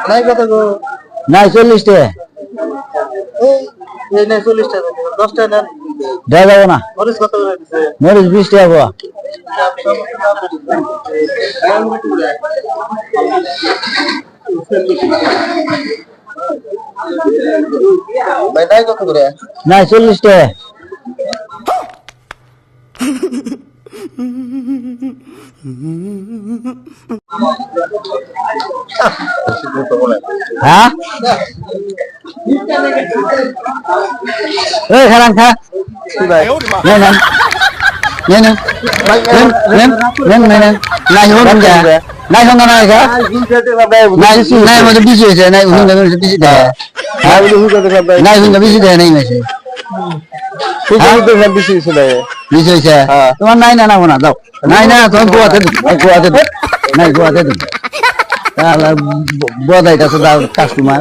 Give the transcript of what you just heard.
নাই কত গো? নাই 40 টাকা। এই নাই 40 টাকা, 10 টাকা নেন। দেওয়া যাবে না। মরিচ কত করে দিছে? মরিচ 20 টাকা পোয়া। ভাই নাই কত করে? নাই 40 টাকা। হ্যাঁ এই খারাপ খা ভাই নেন নেন নেন নেন নেন নেন নাই হন যা নাই হন না যা নাই নাই মধ্যে বিজি হয়েছে নাই হুন না বিজি দেয় হ্যাঁ বলি হুজুর কথা ভাই নাই হুন বিজি দেয় নাই মেসে হুজুর তো সব বেশি হইছে ভাই। বিজি হয়েছে তোমার নাই না না না দাও নাই না তুমি গোয়াতে গোয়াতে নাই গোয়াতে দিন তাহলে বদাইটা তো দাও কাস্টমার